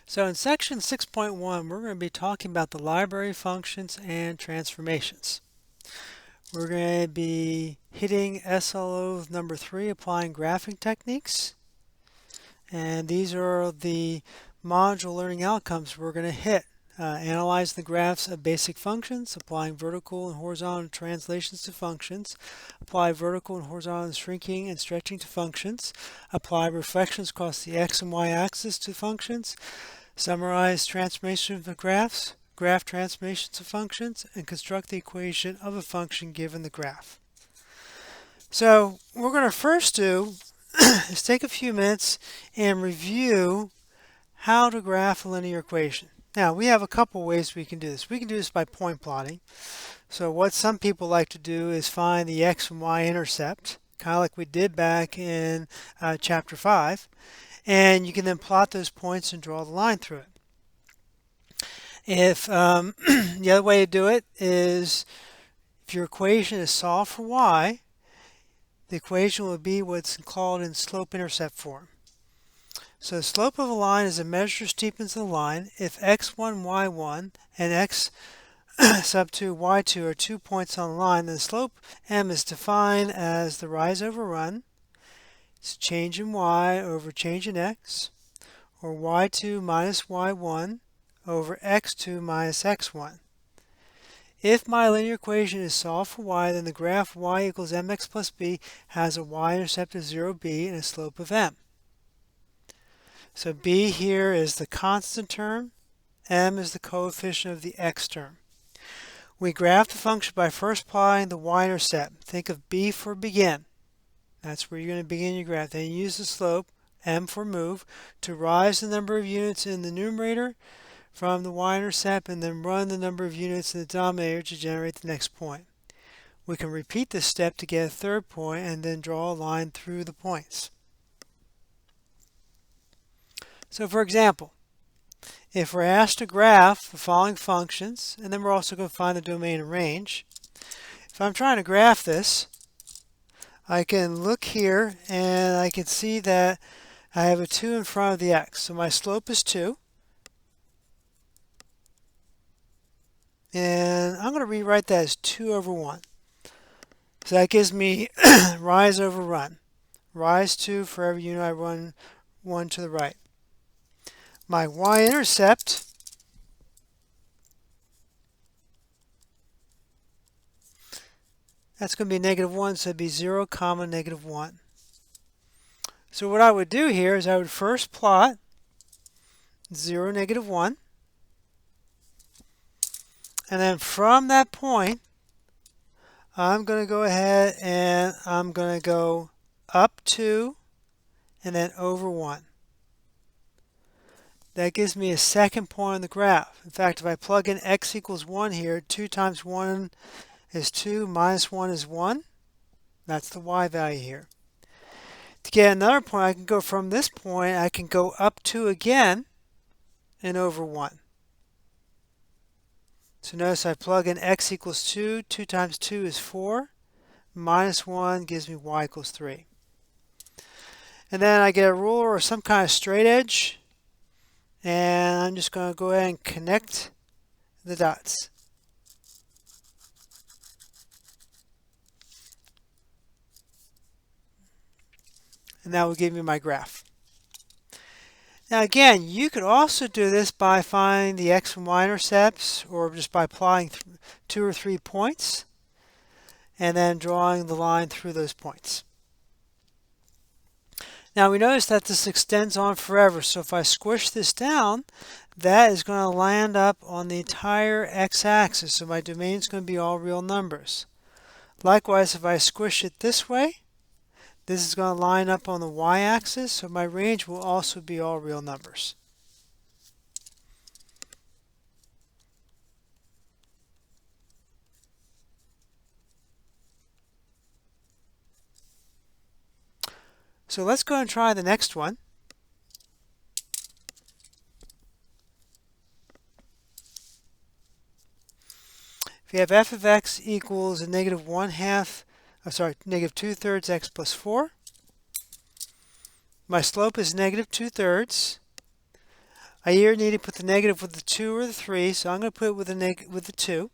So in section 6.1, we're going to be talking about the library functions and transformations. We're going to be hitting SLO number 3, applying graphing techniques. And these are the module learning outcomes we're going to hit. Analyze the graphs of basic functions, applying vertical and horizontal translations to functions, apply vertical and horizontal shrinking and stretching to functions, apply reflections across the x and y axis to functions, summarize transformation of the graphs, graph transformations of functions, and construct the equation of a function given the graph. So what we're going to first do is take a few minutes and review how to graph a linear equation. Now, we have a couple ways we can do this. We can do this by point plotting. So what some people like to do is find the x and y intercept, kind of like we did back in chapter 5. And you can then plot those points and draw the line through it. If the other way to do it is if your equation is solved for y, the equation will be what's called in slope-intercept form. So the slope of a line is a measure of steepness of the line if x1, y1, and x sub 2, y2 are 2 points on the line. Then the slope m is defined as the rise over run. It's change in y over change in x, or y2 minus y1 over x2 minus x1. If my linear equation is solved for y, then the graph y equals mx plus b has a y-intercept of 0b and a slope of m. So b here is the constant term, m is the coefficient of the x term. We graph the function by first plotting the y-intercept. Think of b for begin. That's where you're going to begin your graph. Then you use the slope, m for move, to rise the number of units in the numerator from the y-intercept and then run the number of units in the denominator to generate the next point. We can repeat this step to get a third point and then draw a line through the points. So for example, if we're asked to graph the following functions, and then we're also going to find the domain and range. If I'm trying to graph this, I can look here and I can see that I have a 2 in front of the x. So my slope is 2. And I'm going to rewrite that as 2 over 1. So that gives me rise over run. Rise 2 for every unit I run 1 to the right. My y-intercept that's going to be negative 1, so it'd be 0, comma, negative 1. So what I would do here is I would first plot 0, negative 1. And then from that point, I'm going to go ahead and I'm going to go up 2 and then over 1. That gives me a second point on the graph. In fact, if I plug in x equals 1 here, 2 times 1 is 2, minus 1 is 1. That's the y value here. To get another point, I can go from this point, I can go up 2 again and over 1. So notice I plug in x equals 2. 2 times 2 is 4. Minus 1 gives me y equals 3. And then I get a ruler or some kind of straight edge. And I'm just going to go ahead and connect the dots. And that will give me my graph. Now again, you could also do this by finding the x and y intercepts or just by plotting 2 or 3 points and then drawing the line through those points. Now we notice that this extends on forever, so if I squish this down, that is going to land up on the entire x-axis, so my domain is going to be all real numbers. Likewise, if I squish it this way, this is going to line up on the y-axis, so my range will also be all real numbers. So let's go and try the next one. If you have f of x equals a negative 2/3 x plus 4. My slope is negative 2/3. I either need to put the negative with the 2 or the 3, so I'm going to put it with the 2.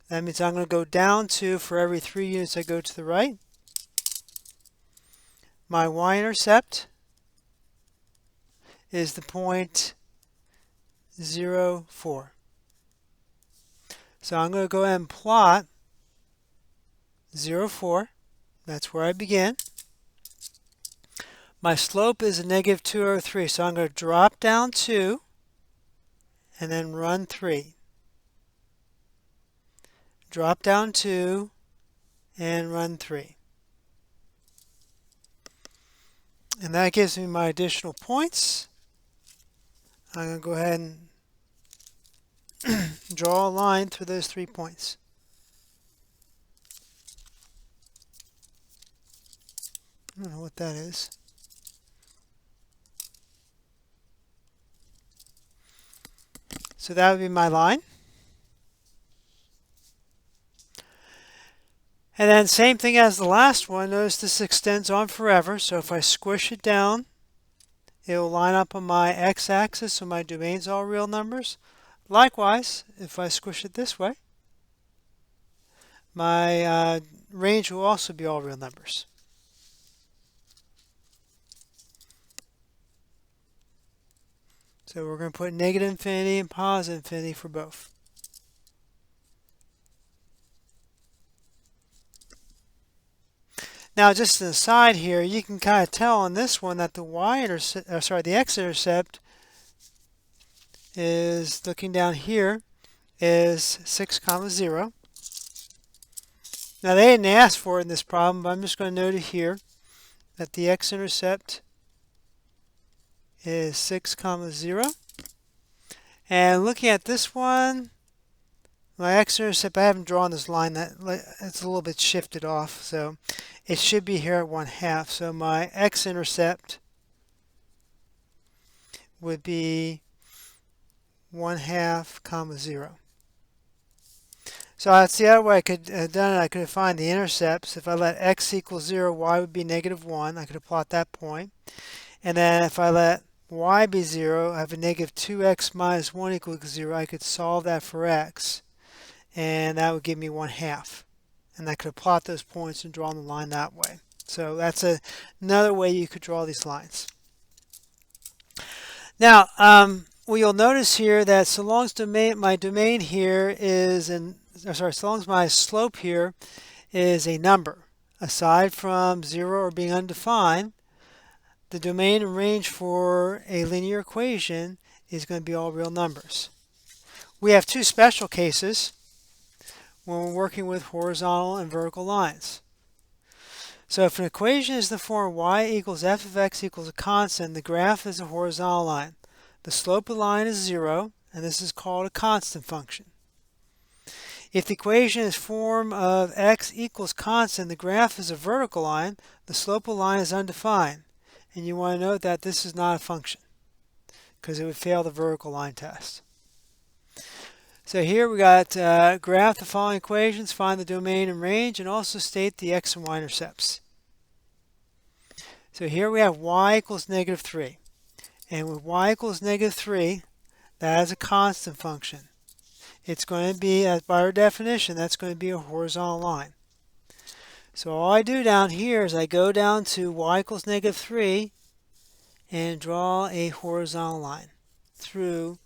That means I'm going to go down 2 for every 3 units I go to the right. My y-intercept is the point 0, 4. So I'm going to go ahead and plot 0, 4. That's where I begin. My slope is a negative 2 over 3, so I'm going to drop down 2 and then run 3. Drop down 2 and run 3. And that gives me my additional points. I'm going to go ahead and draw a line through those 3 points. I don't know what that is. So that would be my line. And then same thing as the last one. Notice this extends on forever. So if I squish it down, it will line up on my x-axis, so my domain's all real numbers. Likewise, if I squish it this way, my range will also be all real numbers. So we're going to put negative infinity and positive infinity for both. Now, just an aside here, you can kind of tell on this one that the the x-intercept is, looking down here, is 6, 0. Now, they didn't ask for it in this problem, but I'm just going to note it here that the x-intercept is 6, 0. And looking at this one, my x-intercept, I haven't drawn this line, that it's a little bit shifted off, so it should be here at 1/2. So my x-intercept would be 1/2, 0. So that's the other way I could have done it. I could have found the intercepts. If I let x equal 0, y would be negative 1. I could have plotted that point. And then if I let y be 0, I have a negative 2x minus 1 equals 0. I could solve that for x, and that would give me 1/2. And I could have plotted those points and drawn the line that way. So that's another way you could draw these lines. Now, well, you'll notice here that so long as my domain here is so long as my slope here is a number, aside from 0 or being undefined, the domain and range for a linear equation is going to be all real numbers. We have two special cases when we're working with horizontal and vertical lines. So if an equation is the form y equals f of x equals a constant, the graph is a horizontal line. The slope of the line is 0, and this is called a constant function. If the equation is form of x equals constant, the graph is a vertical line, the slope of the line is undefined. And you want to note that this is not a function, because it would fail the vertical line test. So here we got graph the following equations, find the domain and range, and also state the x and y intercepts. So here we have y equals negative 3. And with y equals negative 3, that is a constant function. It's going to be, as by our definition, that's going to be a horizontal line. So all I do down here is I go down to y equals negative 3 and draw a horizontal line through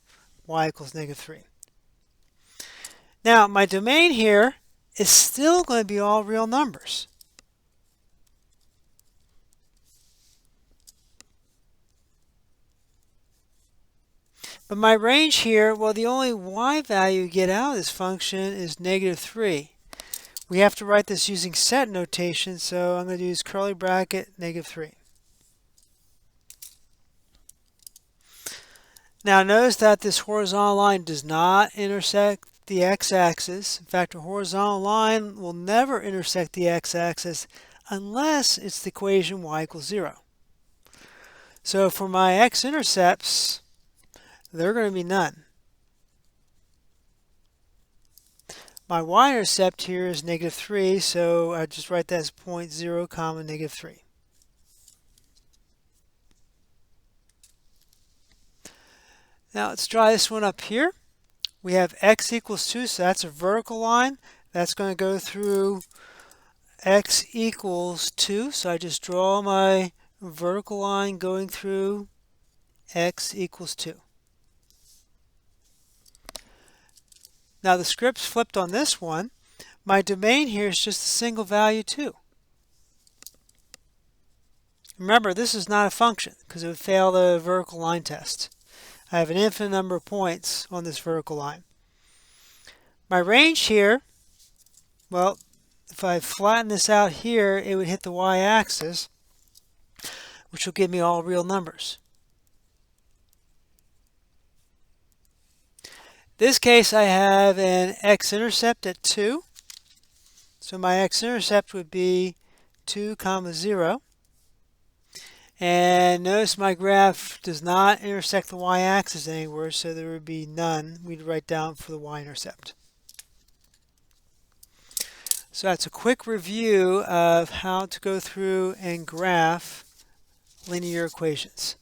y equals negative 3. Now, my domain here is still going to be all real numbers. But my range here, well, the only y value you get out of this function is negative 3. We have to write this using set notation, so I'm going to use curly bracket negative 3. Now notice that this horizontal line does not intersect the x-axis. In fact, a horizontal line will never intersect the x-axis unless it's the equation y equals 0. So for my x-intercepts, they're going to be none. My y-intercept here is negative 3, so I just write that as 0, negative 3. Now let's draw this one up here. We have x equals 2, so that's a vertical line. That's going to go through x equals 2, so I just draw my vertical line going through x equals 2. Now the script's flipped on this one. My domain here is just a single value 2. Remember, this is not a function because it would fail the vertical line test. I have an infinite number of points on this vertical line. My range here, well, if I flatten this out here, it would hit the y-axis, which will give me all real numbers. This case, I have an x-intercept at 2. So my x-intercept would be 2, 0. And notice my graph does not intersect the y-axis anywhere, so there would be none we'd write down for the y-intercept. So that's a quick review of how to go through and graph linear equations.